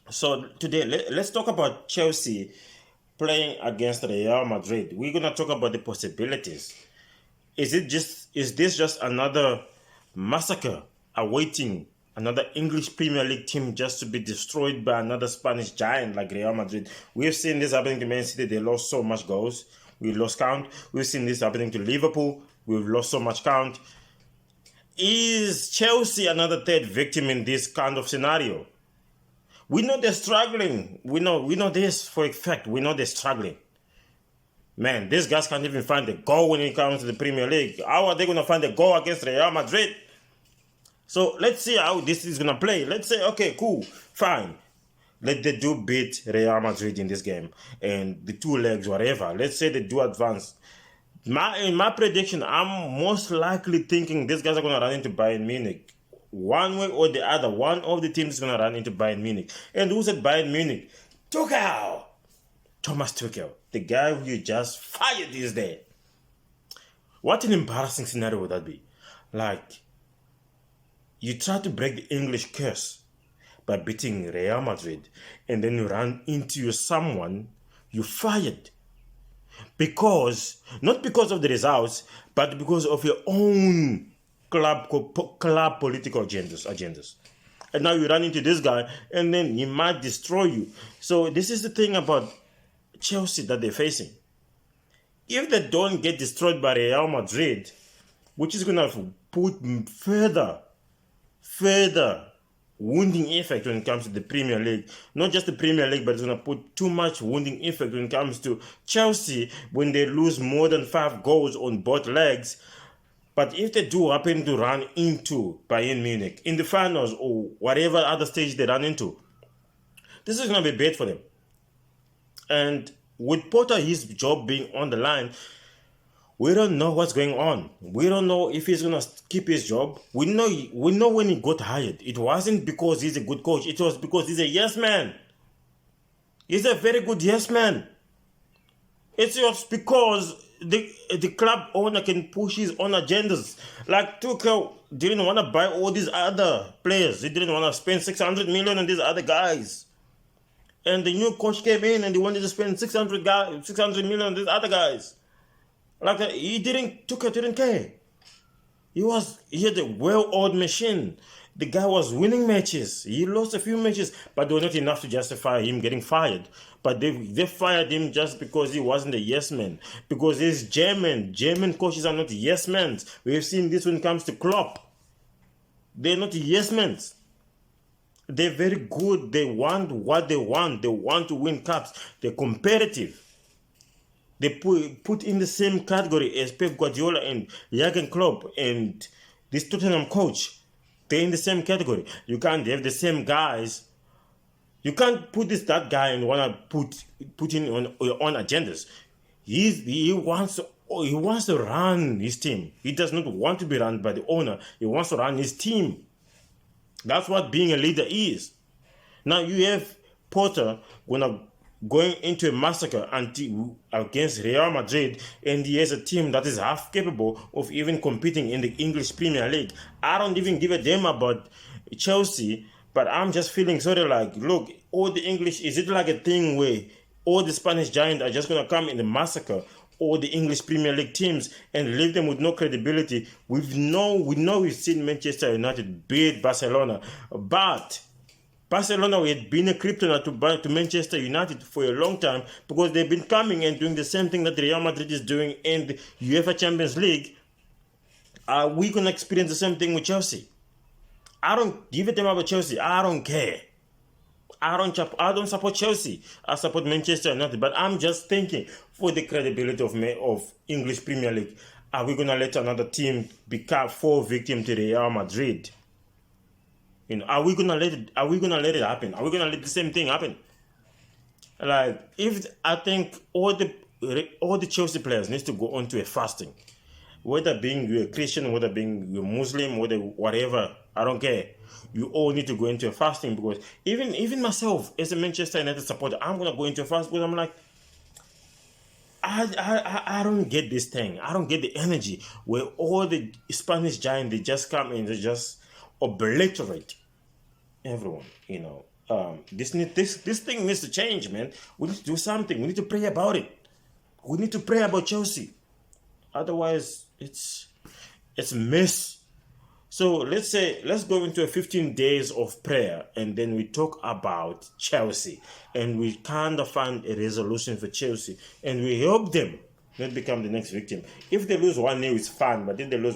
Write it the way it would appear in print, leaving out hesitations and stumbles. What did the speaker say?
So today, let's talk about Chelsea playing against Real Madrid. We're gonna talk about the possibilities. Is this just another massacre awaiting another English Premier League team just to be destroyed by another Spanish giant like Real Madrid? We've seen this happening to Man City. They lost so much goals. We lost count. We've seen this happening to Liverpool. We've lost so much count. Is Chelsea another third victim in this kind of scenario? We know they're struggling. We know this for a fact. We know they're struggling. Man, these guys can't even find a goal when it comes to the Premier League. How are they going to find a goal against Real Madrid? So let's see how this is going to play. Let's say, okay, cool, fine. Let they do beat Real Madrid in this game. And the two legs, whatever. Let's say they do advance. In my prediction, I'm most likely thinking these guys are going to run into Bayern Munich. One way or the other, one of the teams is going to run into Bayern Munich. And who's at Bayern Munich? Tuchel! Thomas Tuchel, the guy who you just fired this day. What an embarrassing scenario would that be? Like, you try to break the English curse by beating Real Madrid, and then you run into someone you fired. Not because of the results, but because of your own club political agendas. And now you run into this guy, and then he might destroy you. So this is the thing about Chelsea that they're facing. If they don't get destroyed by Real Madrid, which is going to put further wounding effect when it comes to the Premier League. Not just the Premier League, but it's going to put too much wounding effect when it comes to Chelsea when they lose more than 5 goals on both legs. But if they do happen to run into Bayern Munich in the finals or whatever other stage they run into, this is going to be bad for them. And with Potter, his job being on the line, we don't know what's going on. We don't know if he's gonna keep his job. We know when he got hired, it wasn't because he's a good coach. It was because he's a yes man. He's a very good yes man. It's just because the club owner can push his own agendas. Like Tuchel didn't want to buy all these other players. He didn't want to spend 600 million on these other guys. And the new coach came in and he wanted to spend 600 million on these other guys. Like Tuchel didn't care. He had a well-oiled machine. The guy was winning matches. He lost a few matches, but they were not enough to justify him getting fired. But they fired him just because he wasn't a yes man. Because he's German. German coaches are not yes men. We've seen this when it comes to Klopp. They're not yes men. They're very good. They want what they want. They want to win cups. They're competitive. They put in the same category as Pep Guardiola and Jurgen Klopp and this Tottenham coach. They're in the same category. You can't have the same guys. You can't put that guy and want to put in on your own agendas. He wants to run his team. He does not want to be run by the owner. He wants to run his team. That's what being a leader is. Now you have Potter going into a massacre against Real Madrid, and he has a team that is half capable of even competing in the English Premier League. I don't even give a damn about Chelsea, but I'm just feeling sort of like, look, all the English, is it like a thing where all the Spanish giants are just going to come in the massacre all the English Premier League teams and leave them with no credibility? We know we've seen Manchester United beat Barcelona, but Barcelona had been a kryptonite to Manchester United for a long time because they've been coming and doing the same thing that Real Madrid is doing in the UEFA Champions League. Are we going to experience the same thing with Chelsea? I don't give a damn about Chelsea. I don't care. I don't support Chelsea. I support Manchester United. But I'm just thinking for the credibility of English Premier League, are we going to let another team fall victim to Real Madrid? Are we gonna let it happen? Are we gonna let the same thing happen? Like, I think all the Chelsea players needs to go onto a fasting, whether being you a Christian, whether being you a Muslim, whatever, I don't care. You all need to go into a fasting, because even myself as a Manchester United supporter, I'm gonna go into a fast because I'm like, I don't get this thing. I don't get the energy where all the Spanish giants, they just come and they just obliterate everyone. This thing needs to change, man. We need to do something. We need to pray about it. We need to pray about Chelsea. Otherwise, it's a mess. So let's go into a 15 days of prayer, and then we talk about Chelsea, and we kind of find a resolution for Chelsea, and we help them not become the next victim. If they lose 1-0, it's fine, but if they lose